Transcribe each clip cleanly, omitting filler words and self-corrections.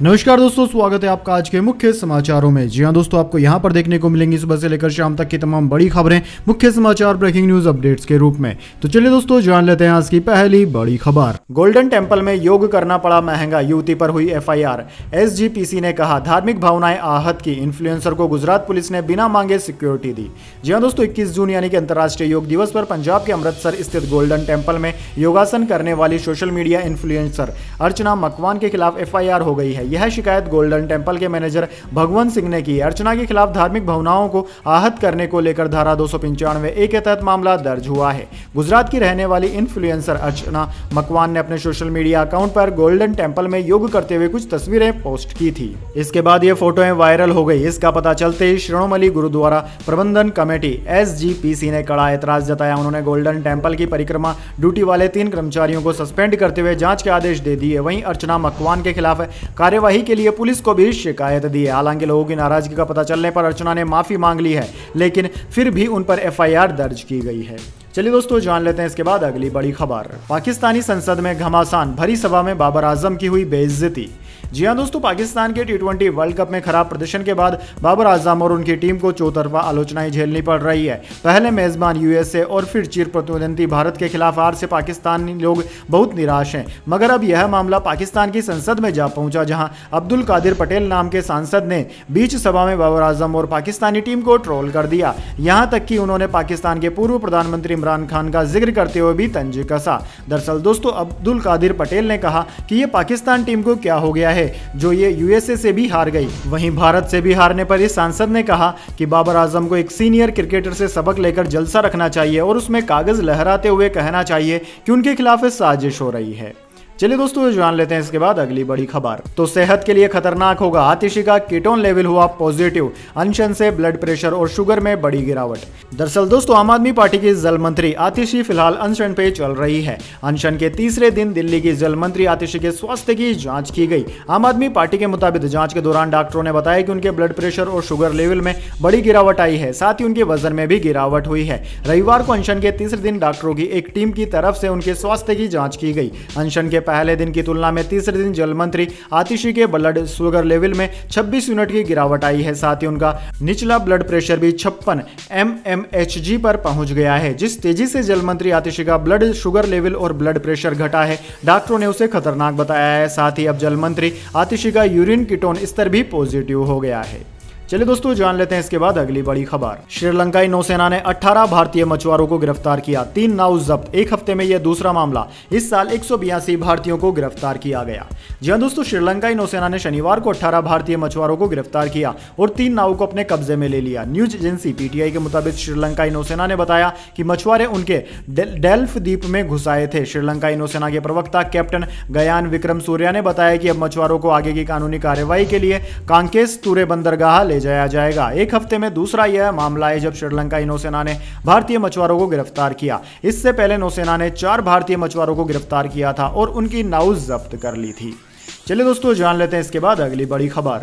नमस्कार दोस्तों, स्वागत है आपका आज के मुख्य समाचारों में। जी हां दोस्तों, आपको यहां पर देखने को मिलेंगी सुबह से लेकर शाम तक की तमाम बड़ी खबरें मुख्य समाचार ब्रेकिंग न्यूज अपडेट्स के रूप में। तो चलिए दोस्तों, जान लेते हैं आज की पहली बड़ी खबर। गोल्डन टेम्पल में योग करना पड़ा महंगा, युवती पर हुई एफआईआर। एसजीपीसी ने कहा धार्मिक भावनाएं आहत की, इन्फ्लुएंसर को गुजरात पुलिस ने बिना मांगे सिक्योरिटी दी। जी हां दोस्तों, 21 जून यानी कि अंतर्राष्ट्रीय योग दिवस पर पंजाब के अमृतसर स्थित गोल्डन टेम्पल में योगासन करने वाली सोशल मीडिया इन्फ्लुएंसर अर्चना मकवान के खिलाफ एफआईआर हो गई है। यह शिकायत गोल्डन टेम्पल के मैनेजर भगवंत सिंह ने की। अर्चना के खिलाफ धार्मिक भावनाओं को आहत करने को लेकर धारा 295A के तहत मामला दर्ज हुआ है। गुजरात की रहने वाली इन्फ्लुएंसर अर्चना मकवान ने अपने सोशल मीडिया अकाउंट पर गोल्डन टेम्पल में योग करते हुए कुछ तस्वीरें पोस्ट की थी। इसके बाद ये फोटोएं वायरल हो गई। इसका पता चलते ही शिरोमणि गुरुद्वारा प्रबंधन कमेटी SGPC ने कड़ा एतराज जताया। उन्होंने गोल्डन टेम्पल की परिक्रमा ड्यूटी वाले 3 कर्मचारियों को सस्पेंड करते हुए जांच के आदेश दे दिए। वहीं अर्चना मकवान के खिलाफ कार्यवाही के लिए पुलिस को भी शिकायत दी है। हालांकि लोगों की नाराजगी का पता चलने पर अर्चना ने माफी मांग ली है, लेकिन फिर भी उन पर एफआईआर दर्ज की गई है। चलिए दोस्तों, जान लेते हैं इसके बाद अगली बड़ी खबर। पाकिस्तानी संसद में घमासान भरी सभा में बाबर आजम की हुई बेइज्जती। जी हां दोस्तों, पाकिस्तान के T20 वर्ल्ड कप में खराब प्रदर्शन के बाद बाबर आजम और उनकी टीम को चौतरफा आलोचनाएं झेलनी पड़ रही है। पहले मेजबान USA और फिर चिर प्रतिद्वंदी भारत के खिलाफ हार से पाकिस्तानी लोग बहुत निराश हैं। मगर अब यह मामला पाकिस्तान की संसद में जा पहुंचा, जहां अब्दुल कादिर पटेल नाम के सांसद ने बीच सभा में बाबर आजम और पाकिस्तानी टीम को ट्रोल कर दिया। यहां तक कि उन्होंने पाकिस्तान के पूर्व प्रधानमंत्री इमरान खान का जिक्र करते हुए भी तंज कसा। दरअसल दोस्तों, अब्दुल कादिर पटेल ने कहा कि ये पाकिस्तान टीम को क्या हो गया है जो ये USA से भी हार गई। वहीं भारत से भी हारने पर इस सांसद ने कहा कि बाबर आजम को एक सीनियर क्रिकेटर से सबक लेकर जलसा रखना चाहिए और उसमें कागज लहराते हुए कहना चाहिए कि उनके खिलाफ साजिश हो रही है। चलिए दोस्तों, जान लेते हैं इसके बाद अगली बड़ी खबर। तो सेहत के लिए खतरनाक होगा, आतिशी का कीटोन लेवल हुआ पॉजिटिव, अनशन से ब्लड प्रेशर और शुगर में बड़ी गिरावट। दरअसल दोस्तों, आम आदमी पार्टी की जल मंत्री आतिशी फिलहाल अनशन पे चल रही है। अनशन के तीसरे दिन दिल्ली की जल मंत्री आतिशी के स्वास्थ्य की जांच की गई। आम आदमी पार्टी के मुताबिक जांच के दौरान डॉक्टरों ने बताया कि उनके ब्लड प्रेशर और शुगर लेवल में बड़ी गिरावट आई है, साथ ही उनके वजन में भी गिरावट हुई है। रविवार को अनशन के तीसरे दिन डॉक्टरों की एक टीम की तरफ से उनके स्वास्थ्य की जांच की गई। अनशन के पहले दिन की तुलना में तीसरे दिन जल मंत्री आतिशी के ब्लड शुगर लेवल में 26 यूनिट की गिरावट आई है। साथ ही उनका निचला ब्लड प्रेशर भी 56 mmHg पर पहुंच गया है। जिस तेजी से जल मंत्री आतिशी का ब्लड शुगर लेवल और ब्लड प्रेशर घटा है, डॉक्टरों ने उसे खतरनाक बताया है। साथ ही अब जल मंत्री आतिशी का यूरिन कीटोन स्तर भी पॉजिटिव हो गया है। चलिए दोस्तों, जान लेते हैं इसके बाद अगली बड़ी खबर। श्रीलंकाई नौसेना ने 18 भारतीय मछुआरों को गिरफ्तार किया, 3 नाव जब्त। एक हफ्ते में यह दूसरा मामला। इस साल 182 भारतीयों को गिरफ्तार किया गया। जी हां दोस्तों, श्रीलंकाई नौसेना ने शनिवार को 18 भारतीय मछुआरों को गिरफ्तार किया और 3 नावों को अपने कब्जे में ले लिया। न्यूज एजेंसी PTI के मुताबिक श्रीलंकाई नौसेना ने बताया कि मछुआरे उनके डेल्फ द्वीप में घुस आए थे। श्रीलंकाई नौसेना के प्रवक्ता कैप्टन गयान विक्रम सूर्या ने बताया कि अब मछुआरों को आगे की कानूनी कार्रवाई के लिए कांकेस तुरे बंदरगाह ले जाया जाएगा। एक हफ्ते में दूसरा यह मामला है जब श्रीलंकाई नौसेना ने भारतीय मछुआरों को गिरफ्तार किया। इससे पहले नौसेना ने 4 भारतीय मछुआरों को गिरफ्तार किया था और उनकी नाव जब्त कर ली थी। चलिए दोस्तों, जान लेते हैं इसके बाद अगली बड़ी खबर।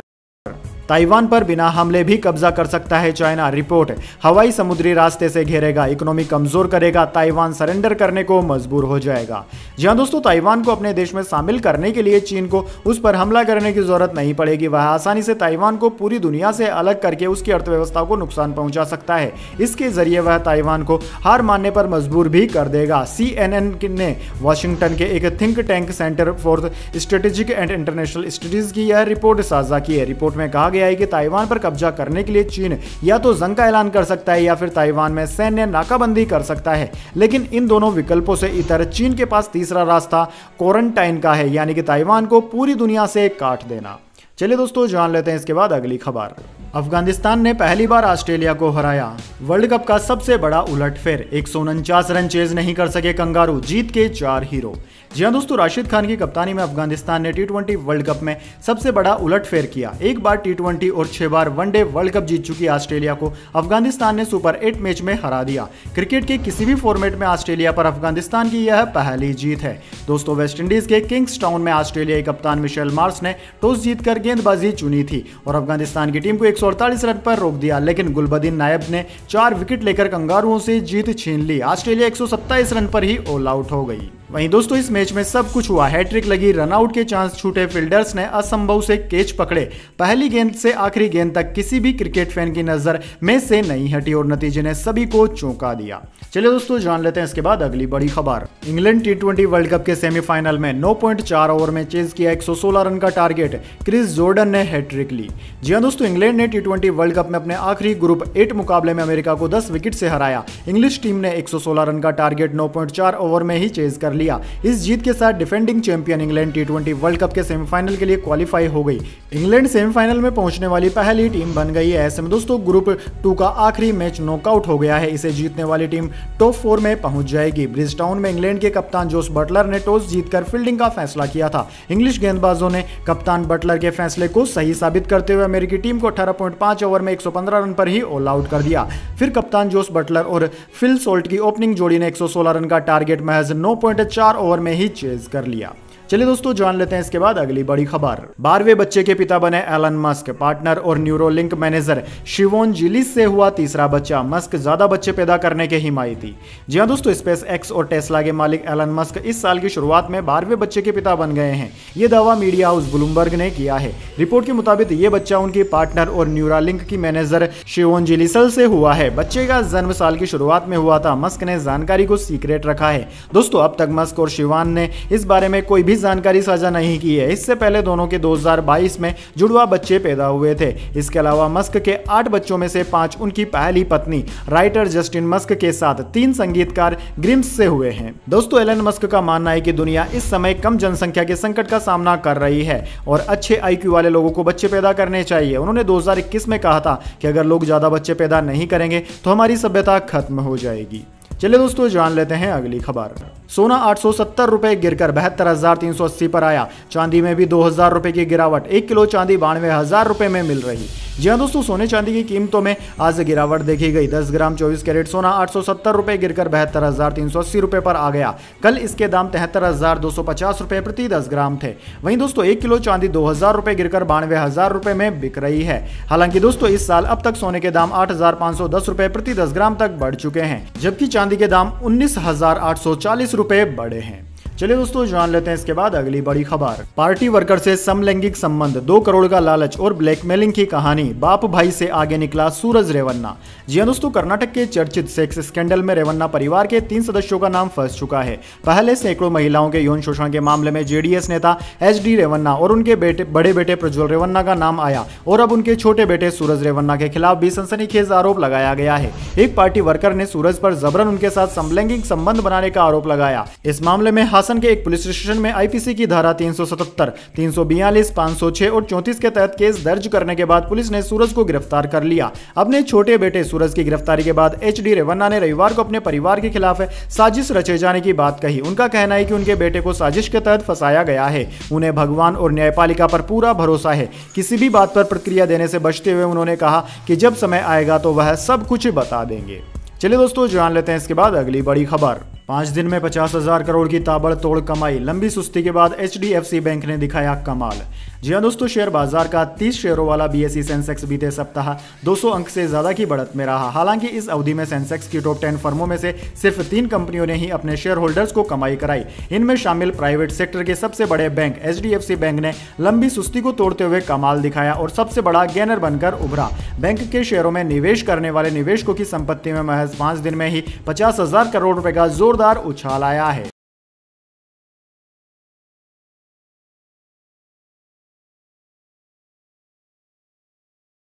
ताइवान पर बिना हमले भी कब्जा कर सकता है चाइना, रिपोर्ट। हवाई समुद्री रास्ते से घेरेगा, इकोनॉमी कमजोर करेगा, ताइवान सरेंडर करने को मजबूर हो जाएगा। जी हां दोस्तों, ताइवान को अपने देश में शामिल करने के लिए चीन को उस पर हमला करने की जरूरत नहीं पड़ेगी। वह आसानी से ताइवान को पूरी दुनिया से अलग करके उसकी अर्थव्यवस्था को नुकसान पहुंचा सकता है। इसके जरिए वह ताइवान को हार मानने पर मजबूर भी कर देगा। CNN ने वाशिंगटन के एक think tank centre for strategic and international studies की यह रिपोर्ट साझा की है। रिपोर्ट में कहा गया है कि ताइवान पर कब्जा करने के लिए चीन या तो जंग का ऐलान कर सकता है या फिर ताइवान में सैन्य नाकाबंदी कर सकता है। लेकिन इन दोनों विकल्पों से इतर चीन के पास तीसरा रास्ता क्वारंटाइन का है, यानी कि ताइवान को पूरी दुनिया से काट देना। चलिए दोस्तों, जान लेते हैं इसके बाद अगली खबर। अफगानिस्तान ने पहली बार ऑस्ट्रेलिया को हराया, वर्ल्ड कप का सबसे बड़ा उलटफेर। 149 रन चेज नहीं कर सके कंगारू, जीत के 4 हीरो। जी हां दोस्तों, राशिद खान की कप्तानी में अफगानिस्तान ने T20 वर्ल्ड कप में सबसे बड़ा उलटफेर किया। एक बार T20 और 6 बार वनडे वर्ल्ड कप जीत चुकी ऑस्ट्रेलिया को अफगानिस्तान ने सुपर 8 मैच में हरा दिया। क्रिकेट के किसी भी फॉर्मेट में ऑस्ट्रेलिया पर अफगानिस्तान की यह पहली जीत है। दोस्तों, वेस्टइंडीज के किंग्सटाउन में ऑस्ट्रेलियाई कप्तान मिशेल मार्श ने टॉस जीतकर गेंदबाजी चुनी थी और अफगानिस्तान की टीम को 148 रन पर रोक दिया, लेकिन गुलबदीन नायब ने 4 विकेट लेकर कंगारुओं से जीत छीन ली। ऑस्ट्रेलिया 127 रन पर ही ऑल आउट हो गई। वहीं दोस्तों इस मैच में सब कुछ हुआ, हैट्रिक लगी, रनआउट के चांस छूटे, फील्डर्स ने असंभव से कैच पकड़े, पहली गेंद से आखिरी गेंद तक किसी भी क्रिकेट फैन की नजर मैच से नहीं हटी और नतीजे ने सभी को चौंका दिया। चलिए दोस्तों जान लेते हैं इसके बाद अगली बड़ी खबर। इंग्लैंड टी20 वर्ल्ड कप के सेमीफाइनल में 9.4 ओवर में चेज किया 116 रन का टारगेट, क्रिस जॉर्डन ने हैट्रिक ली। जी हां दोस्तों, इंग्लैंड ने टी20 वर्ल्ड कप में अपने आखिरी ग्रुप 8 मुकाबले में अमेरिका को 10 विकेट से हराया। इंग्लिश टीम ने 116 रन का टारगेट 9.4 ओवर में ही चेज कर लिया। इस जीत के साथ डिफेंडिंग चैंपियन इंग्लैंड टी20 वर्ल्ड कप के सेमीफाइनल के लिए क्वालिफाई हो गई। इंग्लैंड सेमीफाइनल में पहुंचने वाली पहली टीम बन गई है। ऐसे में दोस्तों ग्रुप 2 का आखिरी मैच नॉकआउट हो गया है। इसे जीतने वाली टीम टॉप 4 में पहुंच जाएगी। ब्रिजटाउन में इंग्लैंड के कप्तान जोस बटलर ने टॉस जीतकर फील्डिंग का फैसला किया था। इंग्लिश गेंदबाजों ने कप्तान बटलर के फैसले को सही साबित करते हुए अमेरिकी टीम को 18.5 ओवर में 115 रन पर ही ऑल आउट कर दिया। फिर कप्तान जोस बटलर और फिल सोल्ट की ओपनिंग जोड़ी ने 116 रन का टारगेट महज 9.4 ओवर में ही चेज कर लिया। चलिए दोस्तों जान लेते हैं इसके बाद अगली बड़ी खबर। 12वें बच्चे के पिता बने एलन मस्क, पार्टनर और न्यूरोलिंक मैनेजर शिवोन जिलिस से हुआ तीसरा बच्चा। मस्क ज्यादा बच्चे पैदा करने के हिमायती। जी हां दोस्तों, स्पेस एक्स और टेस्ला के मालिक एलन मस्क इस साल की शुरुआत में 12वें बच्चे के पिता बन गए हैं। ये दावा मीडिया हाउस ब्लूमबर्ग ने किया है। रिपोर्ट के मुताबिक ये बच्चा उनकी पार्टनर और न्यूरालिंक की मैनेजर शिवोन जिलिसल से हुआ है। बच्चे का जन्म साल की शुरुआत में हुआ था। मस्क ने जानकारी को सीक्रेट रखा है। दोस्तों अब तक मस्क और शिवान ने इस बारे में कोई भी जानकारी साझा नहीं की है। इससे पहले दोनों के 2022 में जुड़वा बच्चे पैदा हुए थे। इसके अलावा मस्क के 8 बच्चों में से 5 उनकी पहली पत्नी राइटर जस्टिन मस्क के साथ 3 संगीतकार ग्रिम्स से हुए हैं। दोस्तों एलन मस्क का मानना है कि दुनिया इस समय कम जनसंख्या के संकट का सामना कर रही है और अच्छे आईक्यू वाले लोगों को बच्चे पैदा करने चाहिए। उन्होंने 2021 में कहा था कि अगर लोग ज्यादा बच्चे पैदा नहीं करेंगे तो हमारी सभ्यता खत्म हो जाएगी। चलिए दोस्तों जान लेते हैं अगली खबर। सोना 870 रुपए गिरकर 72,380 पर आया। चांदी में भी 2,000 रुपए की गिरावट। 1 किलो चांदी 92,000 रुपए में मिल रही। जी हाँ दोस्तों, सोने चांदी की कीमतों में आज गिरावट देखी गई। 10 ग्राम 24 कैरेट सोना 870 रुपए गिरकर 72,380 रुपए पर आ गया। कल इसके दाम 73,250 रुपए प्रति 10 ग्राम थे। वहीं दोस्तों 1 किलो चांदी 2,000 रुपए गिरकर 92,000 रुपए में बिक रही है। हालांकि दोस्तों इस साल अब तक सोने के दाम 8,510 रुपए प्रति 10 ग्राम तक बढ़ चुके हैं, जबकि चांदी के दाम 19,840 रुपए बढ़े हैं। चलिए दोस्तों जान लेते हैं इसके बाद अगली बड़ी खबर। पार्टी वर्कर से समलैंगिक संबंध, 2 करोड़ का लालच और ब्लैकमेलिंग की कहानी। बाप भाई से आगे निकला सूरज रेवन्ना। जी हां दोस्तों, कर्नाटक के चर्चित सेक्स स्कैंडल में रेवन्ना परिवार के 3 सदस्यों का नाम फंस चुका है। पहले सैकड़ों महिलाओं के यौन शोषण के मामले में जेडीएस नेता HD रेवन्ना और उनके बड़े बेटे प्रज्वल रेवन्ना का नाम आया और अब उनके छोटे बेटे सूरज रेवन्ना के खिलाफ भी सनसनीखेज आरोप लगाया गया है। एक पार्टी वर्कर ने सूरज पर जबरन उनके साथ समलैंगिक संबंध बनाने का आरोप लगाया। इस मामले में हासन के एक पुलिस स्टेशन में आईपीसी की धारा 377, 342, 506 और 34 के तहत केस दर्ज करने के बाद पुलिस ने सूरज को गिरफ्तार कर लिया। अपने छोटे बेटे सूरज की गिरफ्तारी के बाद HD रेवन्ना ने रविवार को अपने परिवार के खिलाफ साजिश रचे जाने की बात कही। उनका कहना है कि उनके बेटे को साजिश के तहत फंसाया गया है। उन्हें भगवान और न्यायपालिका पर पूरा भरोसा है। किसी भी बात पर प्रतिक्रिया देने से बचते हुए उन्होंने कहा कि जब समय आएगा तो वह सब कुछ बता देंगे। चलिए दोस्तों जान लेते हैं इसके बाद अगली बड़ी खबर। 5 दिन में 50,000 करोड़ की ताबड़तोड़ कमाई। लंबी सुस्ती के बाद HDFC बैंक ने दिखाया कमाल। जी हां दोस्तों, शेयर बाजार का 30 शेयरों वाला BSE सेंसेक्स बीते सप्ताह 200 अंक से ज्यादा की बढ़त में रहा। हालांकि इस अवधि में सेंसेक्स की टॉप 10 फर्मों में से सिर्फ 3 कंपनियों ने ही अपने शेयर होल्डर्स को कमाई कराई। इनमें शामिल प्राइवेट सेक्टर के सबसे बड़े बैंक HDFC बैंक ने लंबी सुस्ती को तोड़ते हुए कमाल दिखाया और सबसे बड़ा गेनर बनकर उभरा। बैंक के शेयरों में निवेश करने वाले निवेशकों की संपत्ति में महज 5 दिन में ही 50,000 करोड़ रुपए का जोरदार उछाल आया है।